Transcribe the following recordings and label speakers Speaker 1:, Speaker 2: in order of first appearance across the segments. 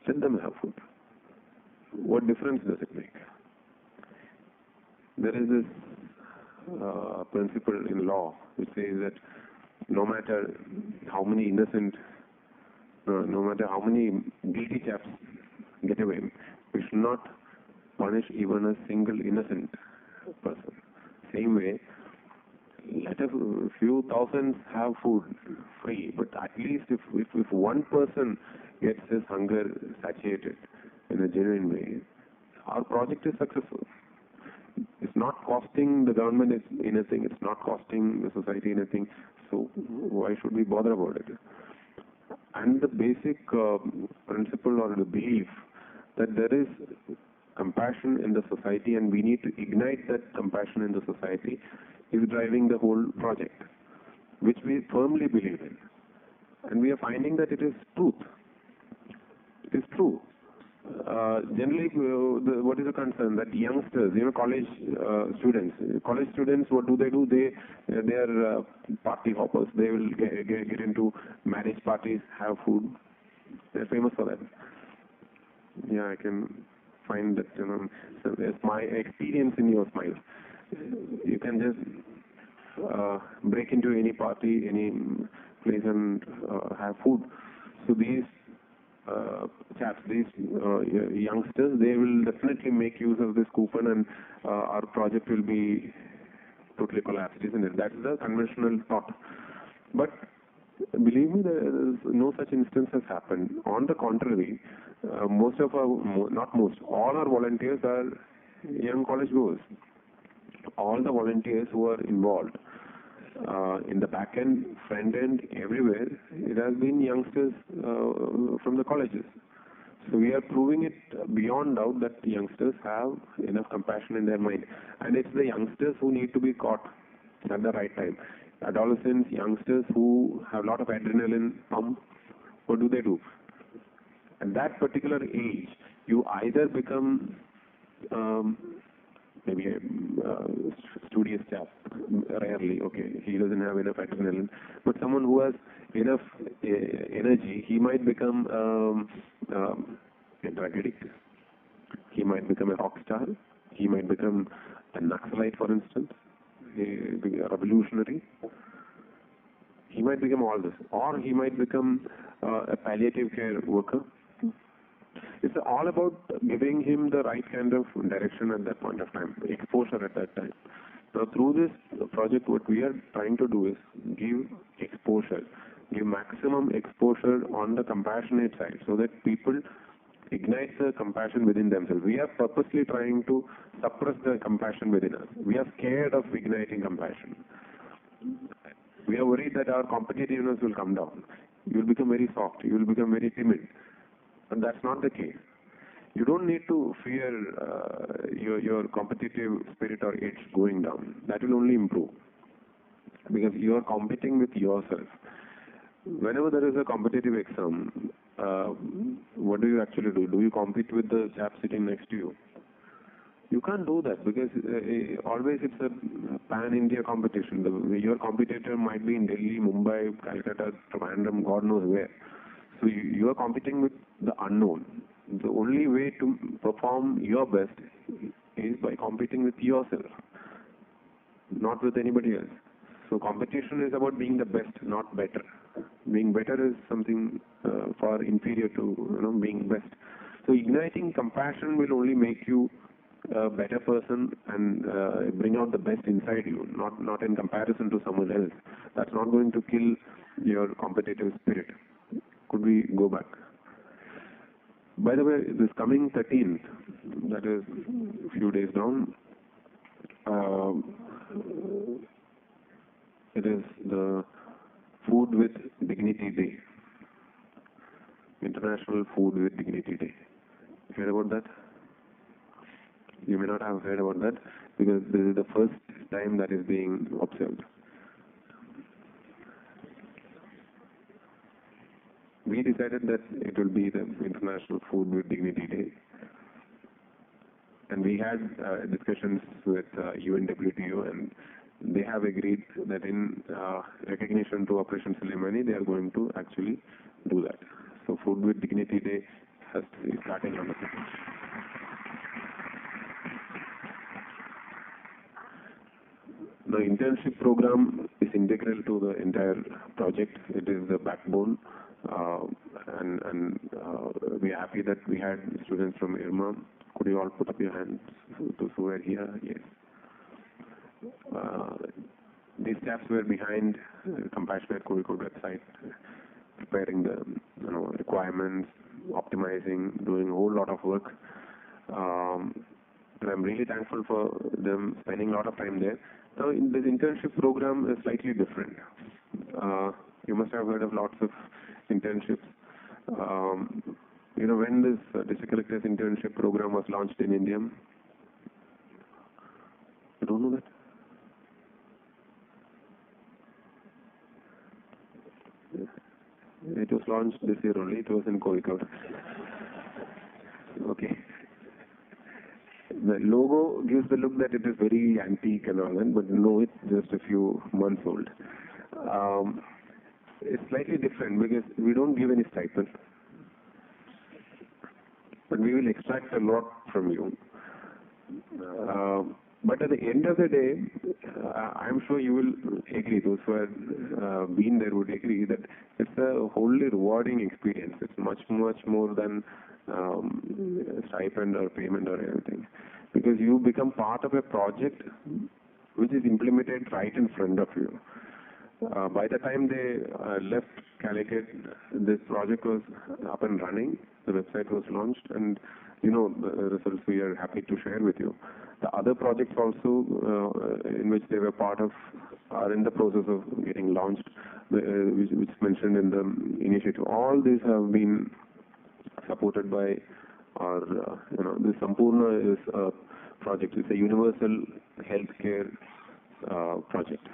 Speaker 1: let them have food. What difference does it make? There is this principle in law which says that no matter how many no matter how many guilty chaps get away, we should not punish even a single innocent person. Same way, let a few thousands have food free, but at least if one person gets his hunger satiated in a genuine way, our project is successful. It's not costing the government anything, it's not costing the society anything, so why should we bother about it? And the basic principle or the belief that there is compassion in the society and we need to ignite that compassion in the society is driving the whole project, which we firmly believe in. And we are finding that it is truth. It is true. Generally, what is the concern? That youngsters, college students, what do? They are party hoppers. They will get into marriage parties, have food. They're famous for that. Yeah, I can find that, so it's my experience in your smile. You can just break into any party, any place and have food. So these chaps, these youngsters, they will definitely make use of this coupon and our project will be totally collapsed, isn't it? That's the conventional thought. But believe me, there is no such instance has happened. On the contrary, most of our, not most, all our volunteers are young college goers. All the volunteers who are involved in the back end, front end, everywhere, it has been youngsters from the colleges. So we are proving it beyond doubt that youngsters have enough compassion in their mind. And it's the youngsters who need to be caught at the right time. Adolescents, youngsters who have a lot of adrenaline pump, what do? At that particular age, you either become maybe a studious chap, rarely, okay, he doesn't have enough adrenaline, but someone who has enough energy, he might become a drug addict, he might become a rock star, he might become a Naxalite, for instance, a revolutionary, he might become all this, or he might become a palliative care worker. It's all about giving him the right kind of direction at that point of time, exposure at that time. Now, through this project, what we are trying to do is give exposure, give maximum exposure on the compassionate side, so that people ignite the compassion within themselves. We are purposely trying to suppress the compassion within us. We are scared of igniting compassion. We are worried that our competitiveness will come down. You will become very soft. You will become very timid. But that's not the case. You don't need to fear your competitive spirit or edge going down. That will only improve. Because you are competing with yourself. Whenever there is a competitive exam, what do you actually do? Do you compete with the chap sitting next to you? You can't do that because always it's a pan-India competition. Your competitor might be in Delhi, Mumbai, Calcutta, Trivandrum, God knows where. So you are competing with the unknown. The only way to perform your best is by competing with yourself, not with anybody else. So competition is about being the best, not better. Being better is something far inferior to being best. So igniting compassion will only make you a better person and bring out the best inside you, not in comparison to someone else. That's not going to kill your competitive spirit. Could we go back? By the way, this coming 13th, that is a few days down, it is the Food with Dignity Day, International Food with Dignity Day. You heard about that? You may not have heard about that because this is the first time that is being observed. We decided that it will be the International Food with Dignity Day. And we had discussions with UNWTO, and they have agreed that in recognition to Operation Soleimani, they are going to actually do that. So Food with Dignity Day has is starting on the The internship program is integral to the entire project. It is the backbone, and we are happy that we had students from IRMA. Could you all put up your hands? Those who were here, yes. These staffs were behind Compassionate Kozhikode website, preparing the requirements, optimizing, doing a whole lot of work. And I'm really thankful for them spending a lot of time there. Now, in this internship program is slightly different. You must have heard of lots of internships. When this district collector's internship program was launched in India, you don't know that? It was launched this year only. It was in Kozhikode. Okay. The logo gives the look that it is very antique and all that, but no, it's just a few months old. It's slightly different because we don't give any stipend, but we will extract a lot from you. But at the end of the day, I'm sure you will agree, those who have been there would agree that it's a wholly rewarding experience. It's much, much more than stipend or payment or anything. Because you become part of a project which is implemented right in front of you. By the time they left Calicut, this project was up and running, the website was launched, and the results we are happy to share with you. The other projects also in which they were part of are in the process of getting launched, which is mentioned in the initiative. All these have been supported by our, this Sampurna is a project. It's a universal healthcare project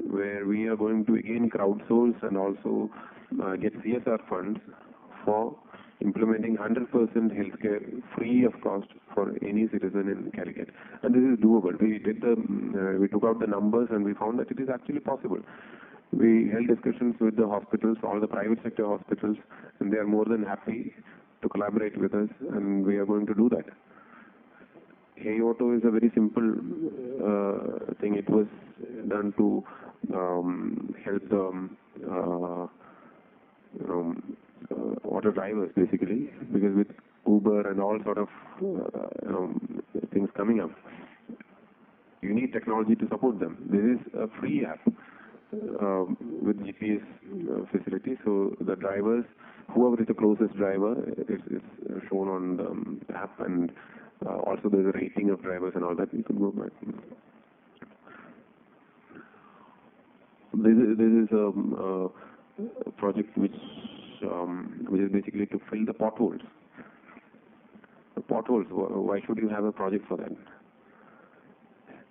Speaker 1: where we are going to again crowdsource and also get CSR funds for implementing 100% healthcare free of cost for any citizen in Calicut. And this is doable. We took out the numbers and we found that it is actually possible. We held discussions with the hospitals, all the private sector hospitals, and they are more than happy to collaborate with us, and we are going to do that. Hey Auto is a very simple thing. It was done to help the auto drivers basically, because with Uber and all sort of things coming up, you need technology to support them. This is a free app with GPS facility, so the drivers, whoever is the closest driver, is shown on the app, and also there's a rating of drivers and all that. You could go back. This is a project which is basically to fill the potholes. The potholes. Why should you have a project for that?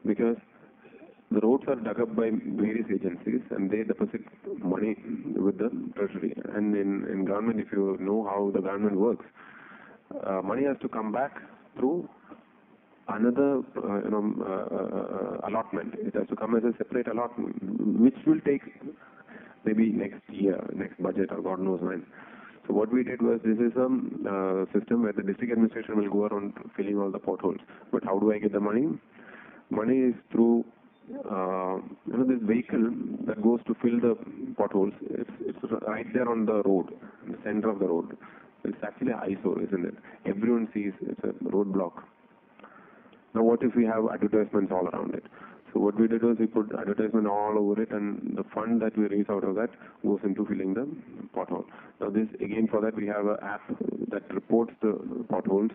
Speaker 1: Because the roads are dug up by various agencies and they deposit money with the treasury. And in government, if you know how the government works, money has to come back through another allotment. It has to come as a separate allotment, which will take maybe next year, next budget, or God knows when. So what we did was, this is a system where the district administration will go around filling all the potholes. But how do I get the money? Money is through this vehicle that goes to fill the potholes. It's right there on the road, in the center of the road. It's actually an eyesore, isn't it? Everyone sees it's a roadblock. Now what if we have advertisements all around it? So what we did was we put advertisement all over it, and the fund that we raise out of that goes into filling the pothole. Now this, again, for that we have an app that reports the potholes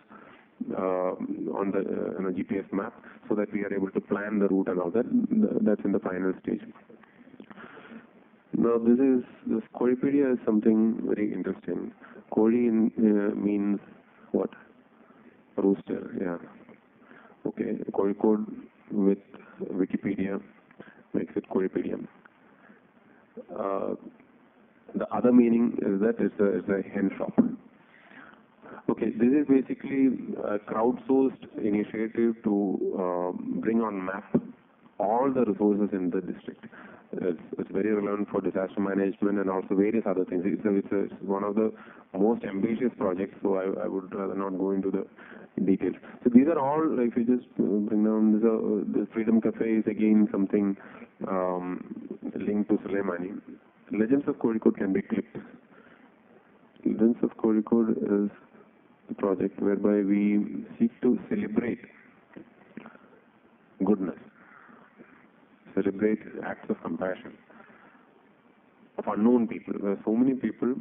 Speaker 1: on the GPS map, so that we are able to plan the route and all that. That's in the final stage. Now this Kodipedia is something very interesting. Kodi means what? Rooster, yeah. Okay, Kozhikode with Wikipedia makes it Kodipedia. The other meaning is that it's a hen shop. Okay, this is basically a crowdsourced initiative to bring on map all the resources in the district. It's very relevant for disaster management and also various other things. It's one of the most ambitious projects, so I would rather not go into the details. So these are all, if you just bring down, the Freedom Cafe is again something linked to Soleimani. Legends of Kozhikode can be clipped. Legends of Kozhikode is a project whereby we seek to celebrate goodness, celebrate acts of compassion of unknown people. There are so many people,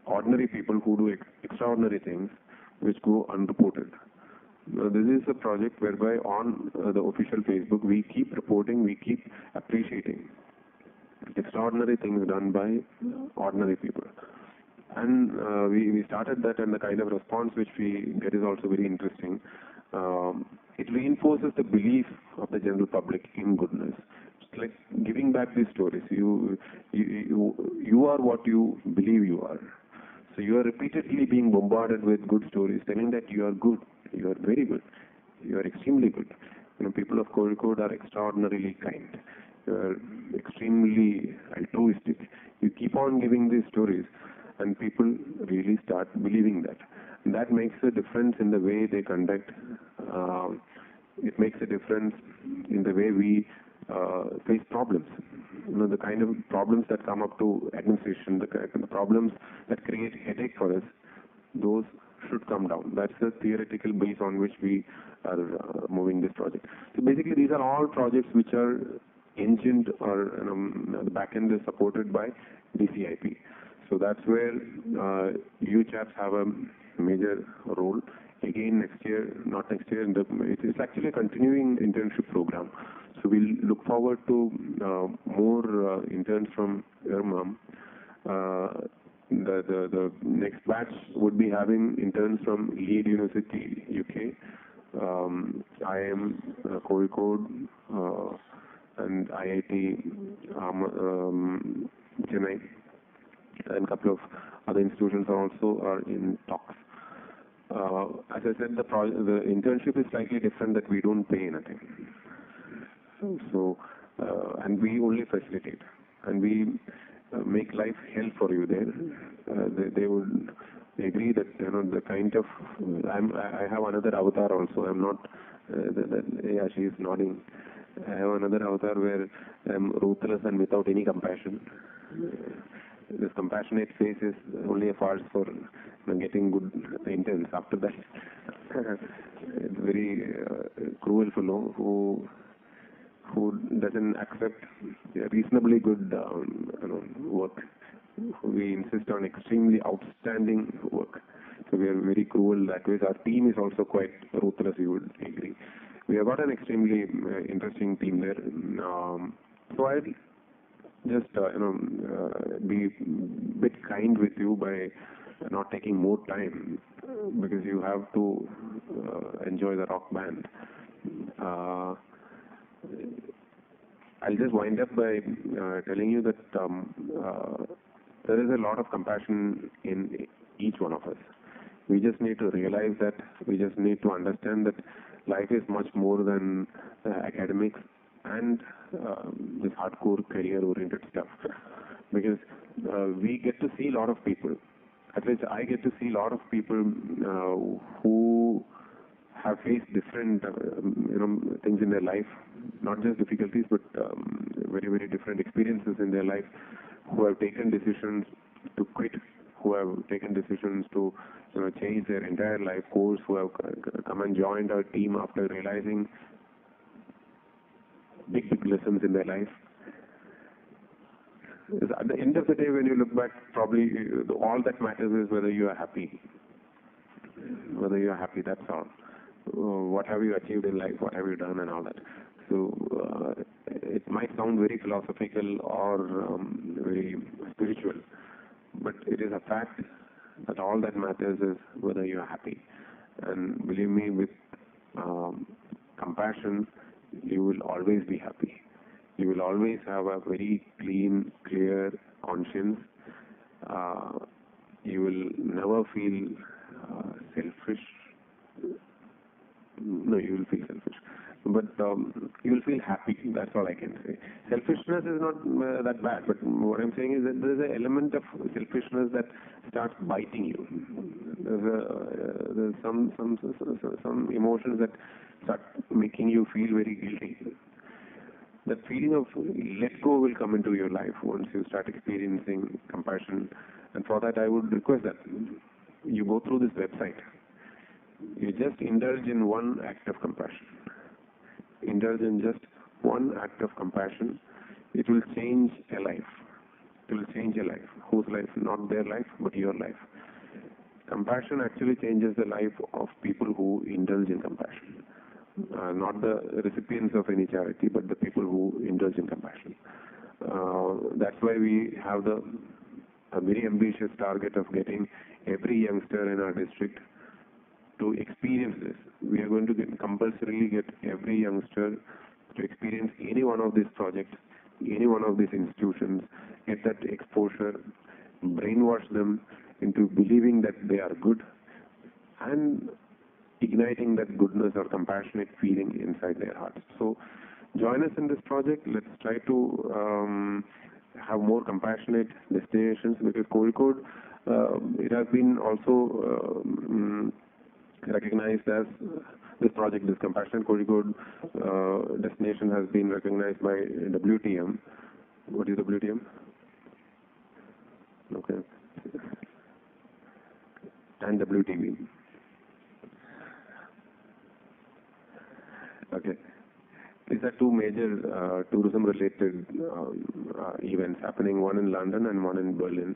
Speaker 1: ordinary people, who do extraordinary things which go unreported. This is a project whereby on the official Facebook we keep reporting, we keep appreciating extraordinary things done by ordinary people. And we started that, and the kind of response which we get is also very interesting. It reinforces the belief of the general public in goodness. It's like giving back these stories. You are what you believe you are. So you are repeatedly being bombarded with good stories, telling that you are good, you are very good, you are extremely good. People of Kozhikode are extraordinarily kind. You are extremely altruistic. You keep on giving these stories, and people really start believing that. And that makes a difference in the way they conduct. It makes a difference in the way we face problems. The kind of problems that come up to administration, the problems that create headache for us, those should come down. That's the theoretical base on which we are moving this project. So basically, these are all projects which are engined, or the back end is supported by DCIP. So that's where you chaps have a major role. Again, next year, not next year, it's actually a continuing internship program. So we'll look forward to more interns from Irma. The next batch would be having interns from Leeds University, UK, IIM Kozhikode, and IIT Chennai, and a couple of other institutions also are in talks. As I said, the internship is slightly different, that we don't pay anything. So, and we only facilitate, and we make life hell for you there. They would agree that the kind of I have another avatar also. I'm not. Yeah, she is nodding. I have another avatar where I'm ruthless and without any compassion. This compassionate face is only a farce for getting good interns. After that, it's very cruel fellow who doesn't accept reasonably good work. We insist on extremely outstanding work. So we are very cruel that way. Our team is also quite ruthless, you would agree. We have got an extremely interesting team there. So I'll just be a bit kind with you by not taking more time, because you have to enjoy the rock band. I'll just wind up by telling you that there is a lot of compassion in each one of us. We just need to realize that. We just need to understand that life is much more than academics and this hardcore career-oriented stuff. Because we get to see a lot of people. At least I get to see a lot of people who have faced different things in their life, not just difficulties, but very, very different experiences in their life, who have taken decisions to quit, who have taken decisions to change their entire life course, who have come and joined our team after realizing big, big lessons in their life. At the end of the day, when you look back, probably all that matters is whether you are happy. Whether you are happy, that's all. What have you achieved in life? What have you done and all that? So it might sound very philosophical or very spiritual, but it is a fact that all that matters is whether you are happy. And believe me, with compassion, you will always be happy. You will always have a very clean, clear conscience. You will never feel selfish. No, you will feel selfish. but you will feel happy. That's all I can say. Selfishness is not that bad, but what I'm saying is that there is an element of selfishness that starts biting you. There's some emotions that start making you feel very guilty. That feeling of let go will come into your life once you start experiencing compassion. And for that, I would request that you go through this website. You just indulge in one act of compassion. Indulge in just one act of compassion. It will change a life. It will change a life. Whose life? Not their life, but your life. Compassion actually changes the life of people who indulge in compassion. Not the recipients of any charity, but the people who indulge in compassion. That's why we have a very ambitious target of getting every youngster in our district to experience this. We are going to compulsorily get every youngster to experience any one of these projects, any one of these institutions, get that exposure, brainwash them into believing that they are good, and igniting that goodness or compassionate feeling inside their hearts. So join us in this project. Let's try to have more compassionate destinations, because Kozhikode, it has been also recognized as this project, this Compassionate Kozhikode destination has been recognized by WTM. What is WTM? Okay. And WTV. Okay. These are two major tourism-related events happening, one in London and one in Berlin.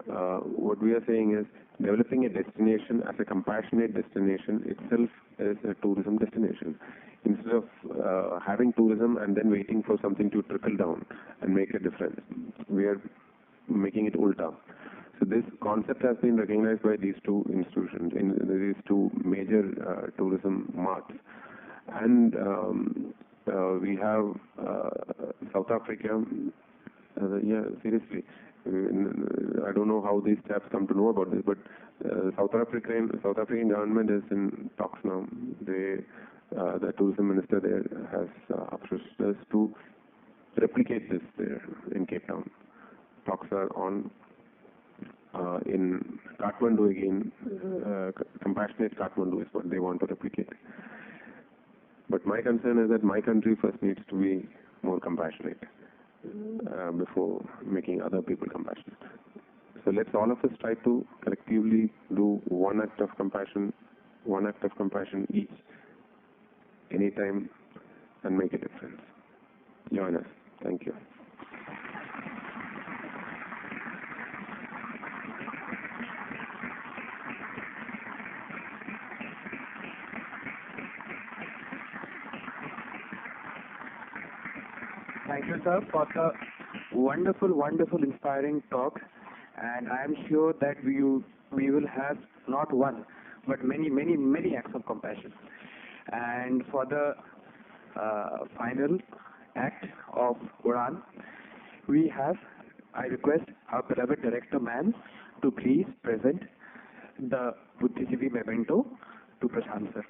Speaker 1: What we are saying is developing a destination as a compassionate destination itself is a tourism destination. Instead of having tourism and then waiting for something to trickle down and make a difference, we are making it ulta. So this concept has been recognized by these two institutions, in these two major tourism marts. And we have South Africa. Yeah, seriously, I don't know how these chaps come to know about this, but South African government is in talks now. The tourism minister there has approached us to replicate this there in Cape Town. Talks are on in Kathmandu again. Compassionate Kathmandu is what they want to replicate. But my concern is that my country first needs to be more compassionate before making other people compassionate. So let's all of us try to collectively do one act of compassion each, anytime, and make a difference. Join us. Thank you.
Speaker 2: Thank you, sir, for the wonderful, wonderful, inspiring talk. And I am sure that we will have not one, but many, many, many acts of compassion. And for the final act of Udan, I request our beloved director, ma'am, to please present the Buddhijeevi memento to Prashant, sir.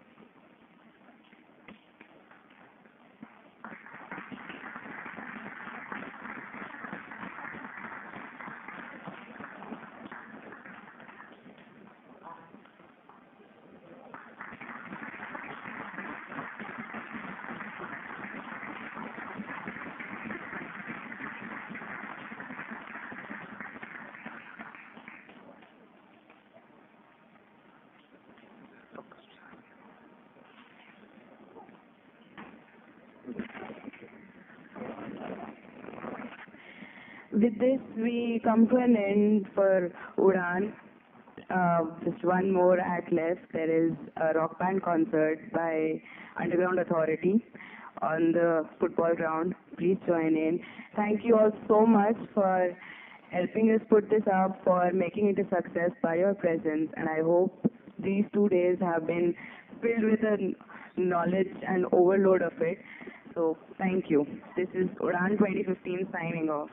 Speaker 3: With this, we come to an end for Udan. Just one more act left. There is a rock band concert by Underground Authority on the football ground. Please join in. Thank you all so much for helping us put this up, for making it a success by your presence. And I hope these 2 days have been filled with a knowledge and overload of it. So thank you. This is Udan 2015 signing off.